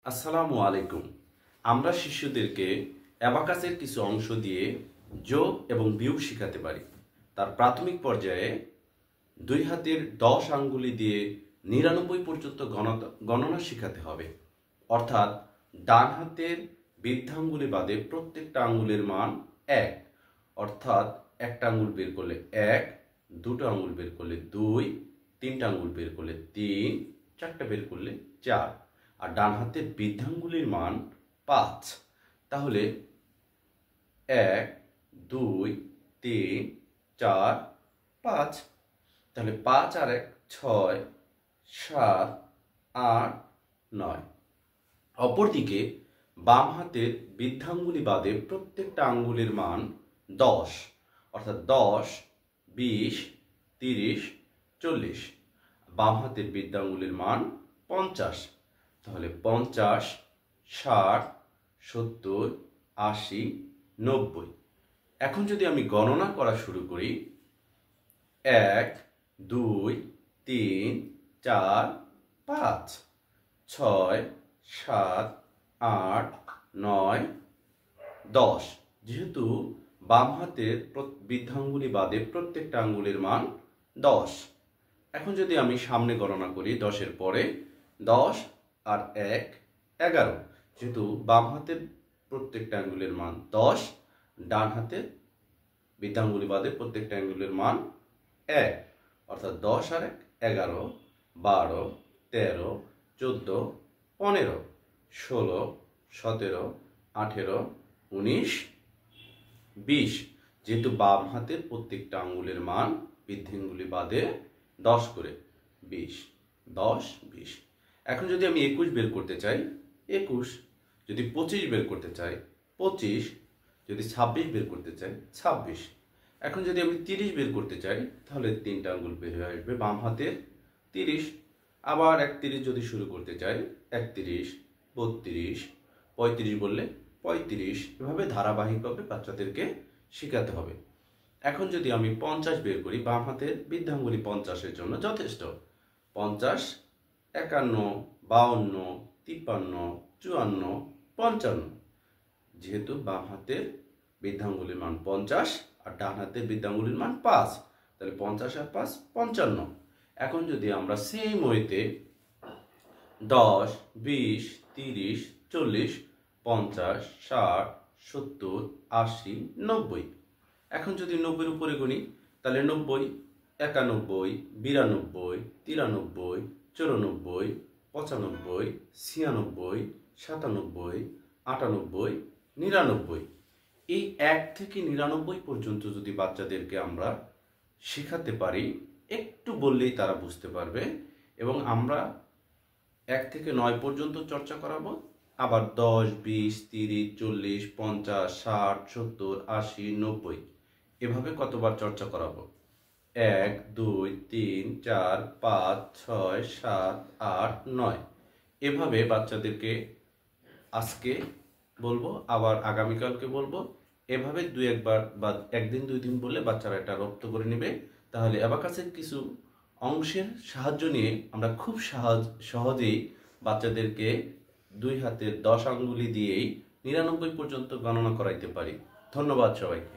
আসসালামু আলাইকুম। আমরা শিশুদেরকে অ্যাবাকাসের কিছু অংশ দিয়ে যোগ এবং বিয়োগ শেখাতে পারি। তার প্রাথমিক পর্যায়ে দুই হাতের 10 আঙ্গুলি দিয়ে 99 পর্যন্ত গণনা শেখাতে হবে। অর্থাৎ ডান হাতের বৃদ্ধাঙ্গুলি বাদে প্রত্যেকটা আঙ্গুলের মান 1। অর্থাৎ একটা আঙ্গুল বের করলে 1, দুটো আঙ্গুল বের করলে 2, তিনটা আঙ্গুল বের করলে 3, চারটা বের করলে 4। আর ডান হাতের বৃদ্ধাঙ্গুলির মান 5। তাহলে 1, 2, 3, 4, 5। তাহলে 5 আর 1 6, 7, 8, 9। অপরদিকে বাম হাতের বৃদ্ধাঙ্গুলি বাদে প্রত্যেকটা আঙ্গুলের মান 10। অর্থাৎ 10, 20, 30, 40। বাম হাতের বৃদ্ধাঙ্গুলির মান 50। তাহলে 50, 60, 70, 80, 90। এখন যদি আমি গণনা করা শুরু করি 1, 2, 3, 4, 5, 6, 7, 8, 9, 10। যেহেতু বাম হাতের বৃদ্ধাঙ্গুলি বাদে প্রত্যেকটা আঙ্গুলের মান 10। এখন যদি আমি সামনে গণনা করি 10-এর পরে 10 আর 1, 11। যেহেতু বাম হাতের প্রত্যেকটা আঙ্গুলের মান 10, ডান হাতের বৃদ্ধাঙ্গুলি বাদে প্রত্যেকটা আঙ্গুলের মান 1। অর্থাৎ 10 আর 1, 11, 12, 13, 14, 15, 16, 17, 18, 19, 20। যেহেতু বাম হাতের প্রত্যেকটা আঙ্গুলের মান বৃদ্ধাঙ্গুলি বাদে 10 করে 20, 10, 20। এখন যদি আমি 21 বের করতে চাই 21, যদি 25 বের করতে চাই 25, যদি 26 বের করতে চাই 26। এখন যদি আমি 30 বের করতে চাই তাহলে তিনটা আঙ্গুল বের হয়ে আসবে বাম হাতের 30। আবার 31 যদি শুরু করতে চাই 31, 32, 35 বললে 35। এভাবে ধারাবাহিকভাবে বাচ্চাদেরকে শেখাতে হবে। এখন যদি আমি 50 বের করি, বাম হাতের বৃদ্ধাঙ্গুলি 50-এর জন্য যথেষ্ট। 50, 51, 52, 53, 54, 55। যেহেতু বাম হাতের বৃদ্ধাঙ্গুলির মান 50 আর ডান হাতের বৃদ্ধাঙ্গুলির মান 5, তাহলে 50 আর 5, 55। এখন যদি আমরা সেম ওয়েতে 10, 20, 30, 40, 50, 60, 70, 80, 90। এখন যদি 90-এর উপরে গুনি তাহলে 90, 91, 92, 93, 94, 95, 96, 97, 98, 99। এই 1 থেকে 99 পর্যন্ত যদি বাচ্চাদেরকে আমরা শেখাতে পারি, একটু বললেই তারা বুঝতে পারবে। এবং আমরা 1 থেকে 9 পর্যন্ত চর্চা করাবো। আবার 10, 20, 30, 40, 50, 60, 70, 80, 90 এভাবে কতবার চর্চা করাবো? 1, 2, 3, 4, 5, 6, 7, 8, 9। এভাবে বাচ্চাদেরকে আজকে বলবো, আবার আগামীকালকে বলবো। এভাবে 2-1 বার বা একদিন 2 দিন বললে বাচ্চারা এটা রপ্ত করে নেবে। তাহলে অ্যাবাকাসের কিছু অংশের সাহায্য নিয়ে আমরা খুব সহজেই বাচ্চাদেরকে 2 হাতের 10 আঙ্গুলি দিয়েই 99 পর্যন্ত গণনা করাইতে পারি। ধন্যবাদ সবাইকে।